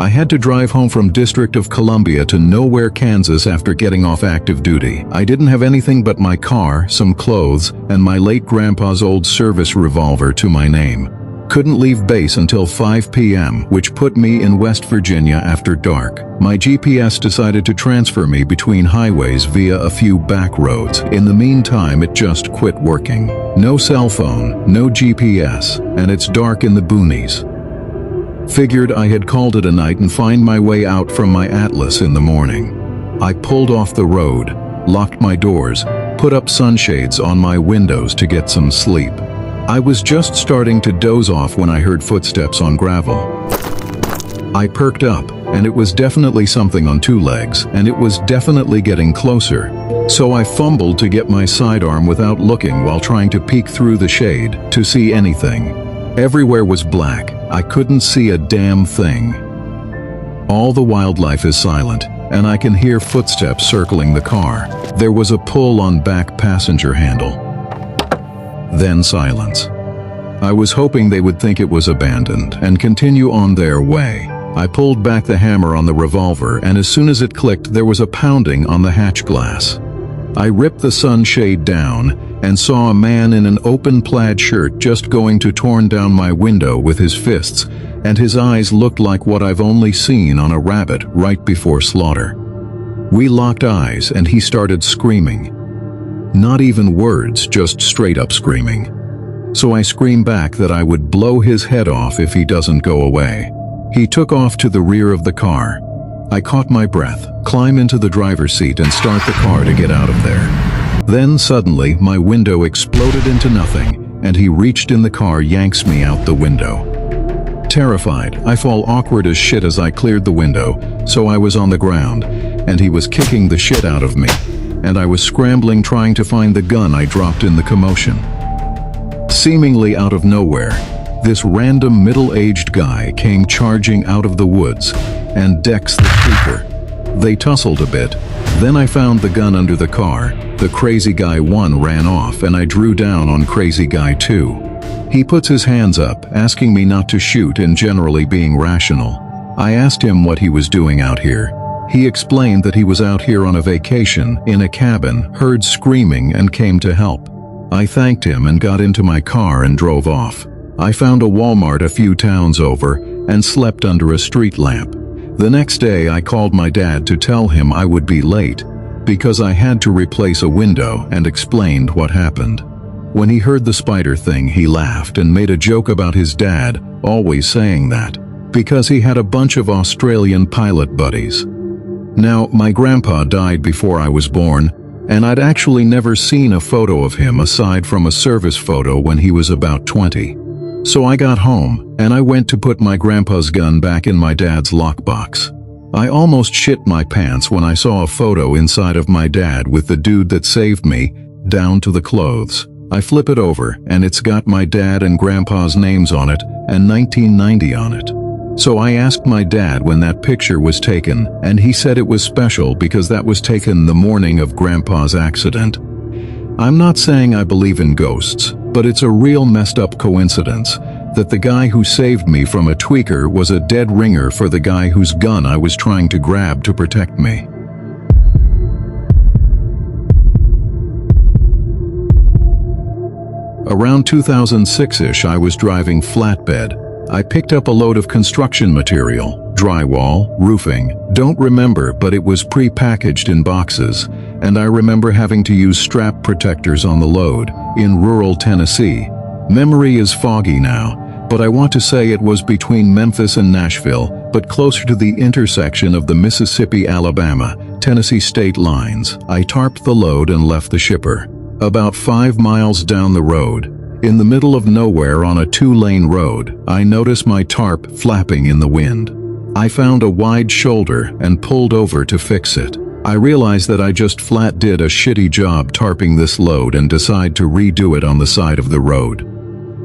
I had to drive home from District of Columbia to Nowhere, Kansas after getting off active duty. I didn't have anything but my car, some clothes, and my late grandpa's old service revolver to my name. Couldn't leave base until 5 p.m., which put me in West Virginia after dark. My GPS decided to transfer me between highways via a few back roads. In the meantime, it just quit working. No cell phone, no GPS, and it's dark in the boonies. Figured I had called it a night and find my way out from my Atlas in the morning. I pulled off the road, locked my doors, put up sunshades on my windows to get some sleep. I was just starting to doze off when I heard footsteps on gravel. I perked up, and it was definitely something on two legs, and it was definitely getting closer. So I fumbled to get my sidearm without looking while trying to peek through the shade to see anything. Everywhere was black. I couldn't see a damn thing. All the wildlife is silent, and I can hear footsteps circling the car. There was a pull on back passenger handle. Then silence. I was hoping they would think it was abandoned and continue on their way. I pulled back the hammer on the revolver, and as soon as it clicked, there was a pounding on the hatch glass. I ripped the sunshade down and saw a man in an open plaid shirt just going to torn down my window with his fists, and his eyes looked like what I've only seen on a rabbit right before slaughter. We locked eyes and he started screaming. Not even words, just straight up screaming. So I screamed back that I would blow his head off if he doesn't go away. He took off to the rear of the car. I caught my breath, climb into the driver's seat and start the car to get out of there. Then suddenly my window exploded into nothing and he reached in the car, yanks me out the window. Terrified, I fall awkward as shit as I cleared the window, so I was on the ground and he was kicking the shit out of me, and I was scrambling trying to find the gun I dropped in the commotion. Seemingly out of nowhere, this random middle-aged guy came charging out of the woods and decks the creeper. They tussled a bit. Then I found the gun under the car. The crazy guy 1 ran off and I drew down on crazy guy 2. He puts his hands up, asking me not to shoot and generally being rational. I asked him what he was doing out here. He explained that he was out here on a vacation, in a cabin, heard screaming and came to help. I thanked him and got into my car and drove off. I found a Walmart a few towns over and slept under a street lamp. The next day I called my dad to tell him I would be late because I had to replace a window and explained what happened. When he heard the spider thing, he laughed and made a joke about his dad always saying that because he had a bunch of Australian pilot buddies. Now, my grandpa died before I was born, and I'd actually never seen a photo of him aside from a service photo when he was about 20. So I got home, and I went to put my grandpa's gun back in my dad's lockbox. I almost shit my pants when I saw a photo inside of my dad with the dude that saved me, down to the clothes. I flip it over, and it's got my dad and grandpa's names on it, and 1990 on it. So I asked my dad when that picture was taken, and he said it was special because that was taken the morning of grandpa's accident. I'm not saying I believe in ghosts, but it's a real messed up coincidence that the guy who saved me from a tweaker was a dead ringer for the guy whose gun I was trying to grab to protect me. Around 2006-ish, I was driving flatbed. I picked up a load of construction material, drywall, roofing. Don't remember, but it was pre-packaged in boxes, and I remember having to use strap protectors on the load in rural Tennessee. Memory is foggy now, but I want to say it was between Memphis and Nashville, but closer to the intersection of the Mississippi-Alabama-Tennessee state lines. I tarped the load and left the shipper. About 5 miles down the road, in the middle of nowhere on a 2-lane road, I noticed my tarp flapping in the wind. I found a wide shoulder and pulled over to fix it. I realized that I just flat did a shitty job tarping this load and decided to redo it on the side of the road.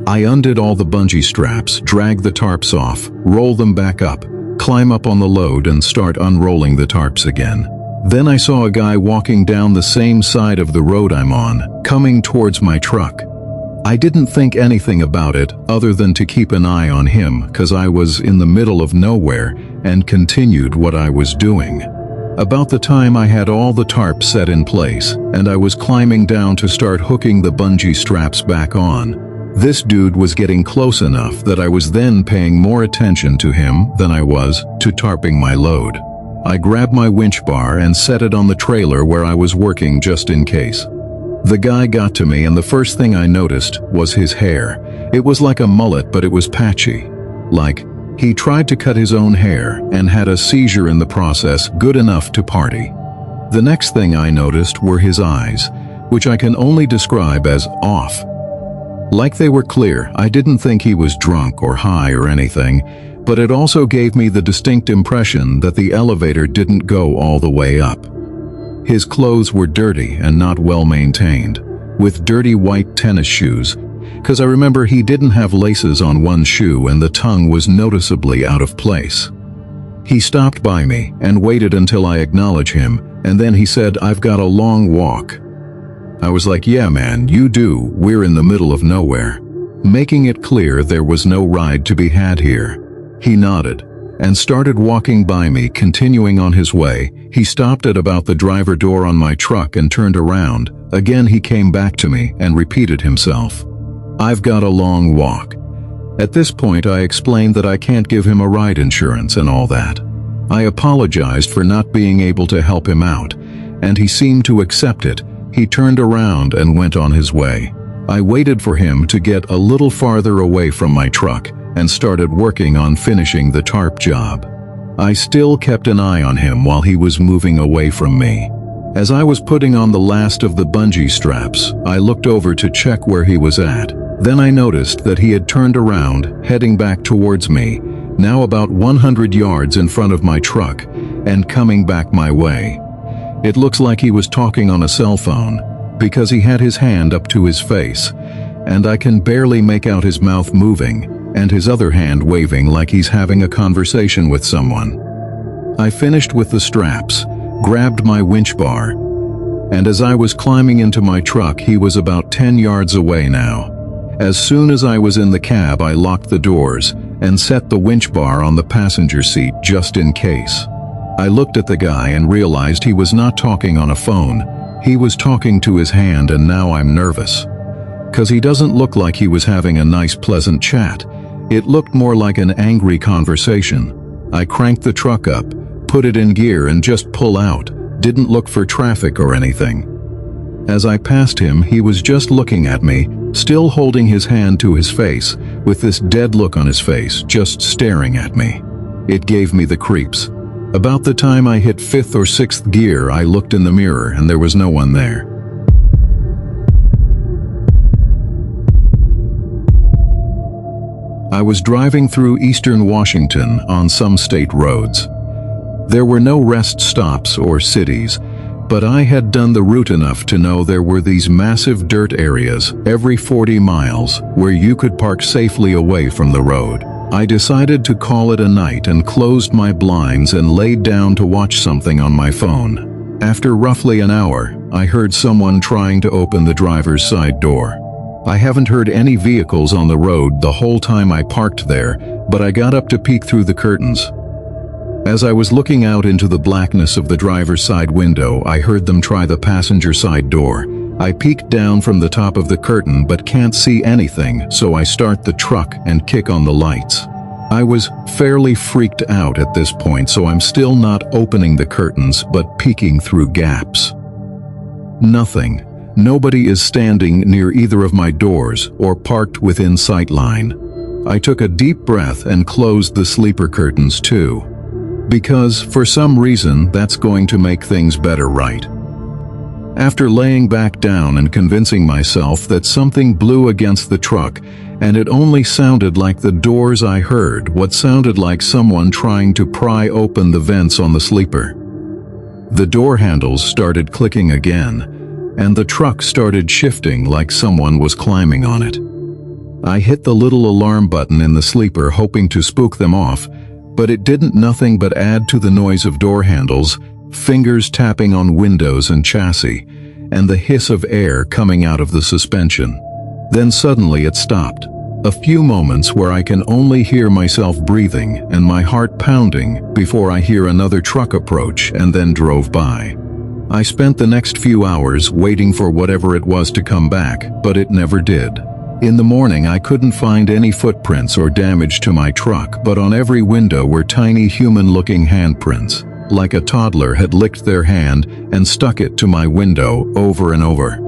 I undid all the bungee straps, dragged the tarps off, roll them back up, climb up on the load and start unrolling the tarps again. Then I saw a guy walking down the same side of the road I'm on, coming towards my truck. I didn't think anything about it other than to keep an eye on him because I was in the middle of nowhere and continued what I was doing. About the time I had all the tarps set in place, and I was climbing down to start hooking the bungee straps back on, this dude was getting close enough that I was then paying more attention to him than I was to tarping my load. I grabbed my winch bar and set it on the trailer where I was working just in case. The guy got to me, and the first thing I noticed was his hair. It was like a mullet, but it was patchy. Like he tried to cut his own hair and had a seizure in the process, good enough to party. The next thing I noticed were his eyes, which I can only describe as off. Like they were clear. I didn't think he was drunk or high or anything, but it also gave me the distinct impression that the elevator didn't go all the way up. His clothes were dirty and not well maintained, with dirty white tennis shoes, because I remember he didn't have laces on one shoe and the tongue was noticeably out of place. He stopped by me and waited until I acknowledged him, and then he said, "I've got a long walk." I was like, "Yeah man, you do, we're in the middle of nowhere," making it clear there was no ride to be had here. He nodded and started walking by me, continuing on his way. He stopped at about the driver door on my truck and turned around. Again he came back to me and repeated himself. "I've got a long walk." At this point I explained that I can't give him a ride insurance and all that. I apologized for not being able to help him out, and he seemed to accept it. He turned around and went on his way. I waited for him to get a little farther away from my truck and started working on finishing the tarp job. I still kept an eye on him while he was moving away from me. As I was putting on the last of the bungee straps, I looked over to check where he was at. Then I noticed that he had turned around, heading back towards me, now about 100 yards in front of my truck, and coming back my way. It looks like he was talking on a cell phone, because he had his hand up to his face, and I can barely make out his mouth moving, and his other hand waving like he's having a conversation with someone. I finished with the straps, grabbed my winch bar, and as I was climbing into my truck, he was about 10 yards away now. As soon as I was in the cab, I locked the doors and set the winch bar on the passenger seat just in case. I looked at the guy and realized he was not talking on a phone. He was talking to his hand, and now I'm nervous. 'Cause he doesn't look like he was having a nice pleasant chat. It looked more like an angry conversation. I cranked the truck up, put it in gear and just pull out, didn't look for traffic or anything. As I passed him, he was just looking at me, still holding his hand to his face, with this dead look on his face, just staring at me. It gave me the creeps. About the time I hit 5th or 6th gear, I looked in the mirror and there was no one there. I was driving through eastern Washington on some state roads. There were no rest stops or cities, but I had done the route enough to know there were these massive dirt areas every 40 miles where you could park safely away from the road. I decided to call it a night and closed my blinds and laid down to watch something on my phone. After roughly an hour, I heard someone trying to open the driver's side door. I haven't heard any vehicles on the road the whole time I parked there, but I got up to peek through the curtains. As I was looking out into the blackness of the driver's side window, I heard them try the passenger side door. I peeked down from the top of the curtain but can't see anything, so I start the truck and kick on the lights. I was fairly freaked out at this point, so I'm still not opening the curtains but peeking through gaps. Nothing. Nobody is standing near either of my doors or parked within sight line. I took a deep breath and closed the sleeper curtains too, because for some reason that's going to make things better, right? After laying back down and convincing myself that something blew against the truck and it only sounded like the doors, I heard what sounded like someone trying to pry open the vents on the sleeper. The door handles started clicking again, and the truck started shifting like someone was climbing on it. I hit the little alarm button in the sleeper, hoping to spook them off, but it didn't nothing but add to the noise of door handles, fingers tapping on windows and chassis, and the hiss of air coming out of the suspension. Then suddenly it stopped. A few moments where I can only hear myself breathing and my heart pounding before I hear another truck approach and then drove by. I spent the next few hours waiting for whatever it was to come back, but it never did. In the morning, I couldn't find any footprints or damage to my truck, but on every window were tiny human-looking handprints, like a toddler had licked their hand and stuck it to my window over and over.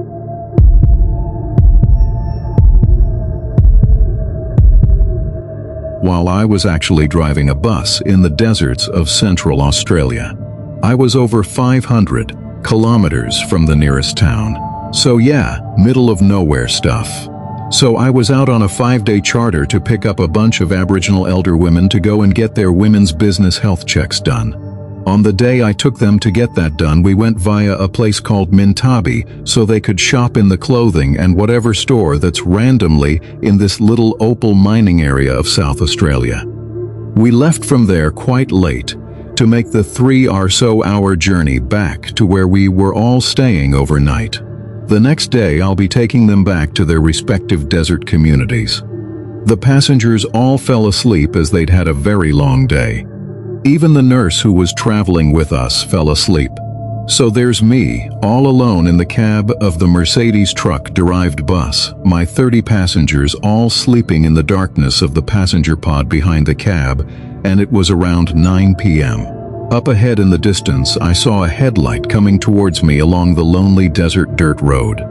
While I was actually driving a bus in the deserts of Central Australia. I was over 500 kilometers from the nearest town. So yeah, middle of nowhere stuff. So I was out on a 5-day charter to pick up a bunch of Aboriginal elder women to go and get their women's business health checks done. On the day I took them to get that done, we went via a place called Mintabi so they could shop in the clothing and whatever store that's randomly in this little opal mining area of South Australia. We left from there quite late to make the 3 or so hour journey back to where we were all staying overnight. The next day I'll be taking them back to their respective desert communities. The passengers all fell asleep as they'd had a very long day. Even the nurse who was traveling with us fell asleep. So there's me, all alone in the cab of the Mercedes truck-derived bus, my 30 passengers all sleeping in the darkness of the passenger pod behind the cab, and it was around 9 p.m. Up ahead in the distance, I saw a headlight coming towards me along the lonely desert dirt road.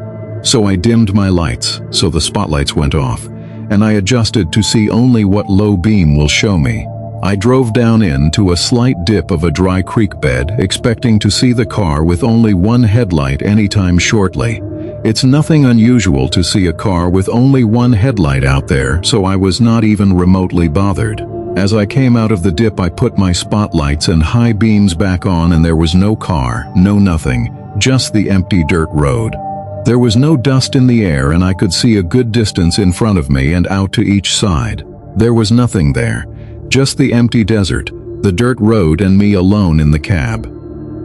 So I dimmed my lights, so the spotlights went off, and I adjusted to see only what low beam will show me. I drove down into a slight dip of a dry creek bed, expecting to see the car with only one headlight anytime shortly. It's nothing unusual to see a car with only one headlight out there, so I was not even remotely bothered. As I came out of the dip, I put my spotlights and high beams back on, and there was no car, no nothing, just the empty dirt road. There was no dust in the air, and I could see a good distance in front of me and out to each side. There was nothing there. Just the empty desert, the dirt road, and me alone in the cab.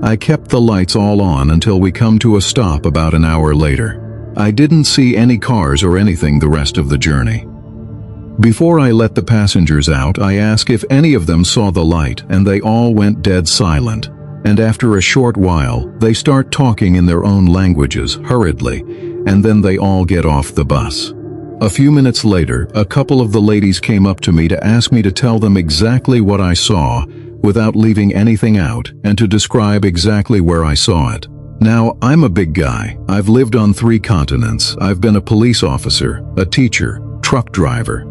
I kept the lights all on until we come to a stop about an hour later. I didn't see any cars or anything the rest of the journey. Before I let the passengers out, I asked if any of them saw the light, and they all went dead silent. And after a short while, they start talking in their own languages, hurriedly, and then they all get off the bus. A few minutes later, a couple of the ladies came up to me to ask me to tell them exactly what I saw, without leaving anything out, and to describe exactly where I saw it. Now, I'm a big guy. I've lived on 3 continents. I've been a police officer, a teacher, truck driver,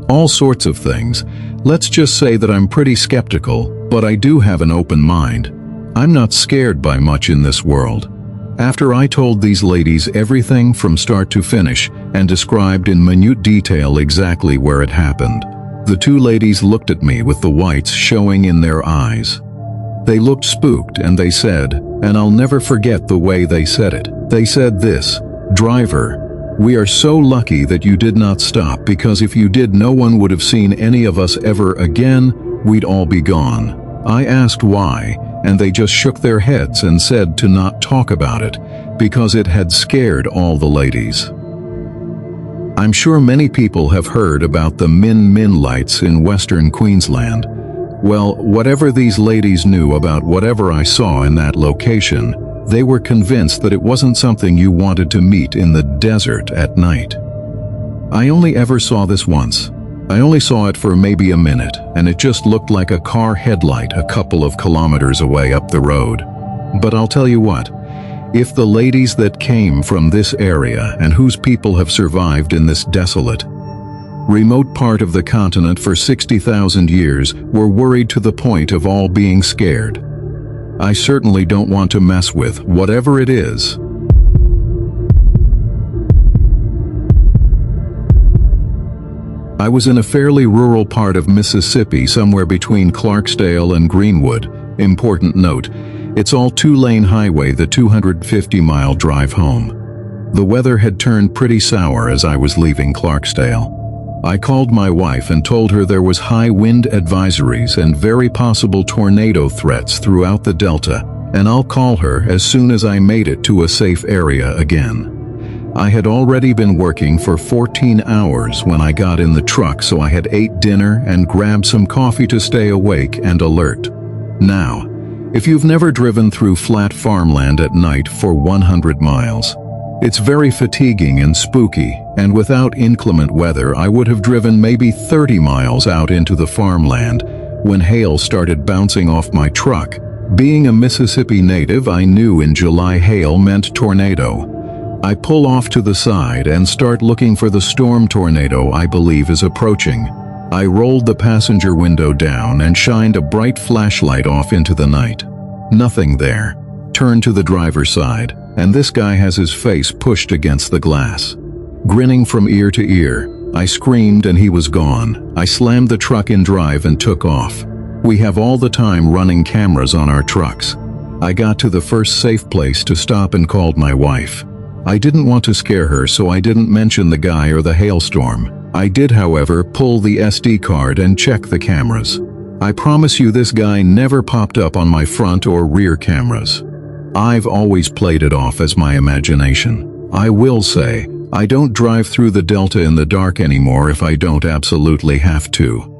all sorts of things. Let's just say that I'm pretty skeptical, but I do have an open mind. I'm not scared by much in this world. After I told these ladies everything from start to finish and described in minute detail exactly where it happened, the 2 ladies looked at me with the whites showing in their eyes. They looked spooked and they said, and I'll never forget the way they said it. They said this, "Driver, we are so lucky that you did not stop, because if you did, no one would have seen any of us ever again. We'd all be gone." I asked why, and they just shook their heads and said to not talk about it, because it had scared all the ladies. I'm sure many people have heard about the Min Min lights in Western Queensland. Well, whatever these ladies knew about whatever I saw in that location, they were convinced that it wasn't something you wanted to meet in the desert at night. I only ever saw this once. I only saw it for maybe a minute, and it just looked like a car headlight a couple of kilometers away up the road. But I'll tell you what, if the ladies that came from this area and whose people have survived in this desolate, remote part of the continent for 60,000 years were worried to the point of all being scared, I certainly don't want to mess with whatever it is. I was in a fairly rural part of Mississippi, somewhere between Clarksdale and Greenwood. Important note, it's all 2-lane highway, the 250-mile drive home. The weather had turned pretty sour as I was leaving Clarksdale. I called my wife and told her there was high wind advisories and very possible tornado threats throughout the Delta, and I'll call her as soon as I made it to a safe area again. I had already been working for 14 hours when I got in the truck, so I had ate dinner and grabbed some coffee to stay awake and alert. Now, if you've never driven through flat farmland at night for 100 miles, it's very fatiguing and spooky, and without inclement weather I would have driven maybe 30 miles out into the farmland when hail started bouncing off my truck. Being a Mississippi native, I knew in July hail meant tornado. I pull off to the side and start looking for the storm tornado I believe is approaching. I rolled the passenger window down and shined a bright flashlight off into the night. Nothing there. Turn to the driver's side, and this guy has his face pushed against the glass. Grinning from ear to ear, I screamed and he was gone. I slammed the truck in drive and took off. We have all the time running cameras on our trucks. I got to the first safe place to stop and called my wife. I didn't want to scare her, so I didn't mention the guy or the hailstorm. I did, however, pull the SD card and check the cameras. I promise you this guy never popped up on my front or rear cameras. I've always played it off as my imagination. I will say, I don't drive through the Delta in the dark anymore if I don't absolutely have to.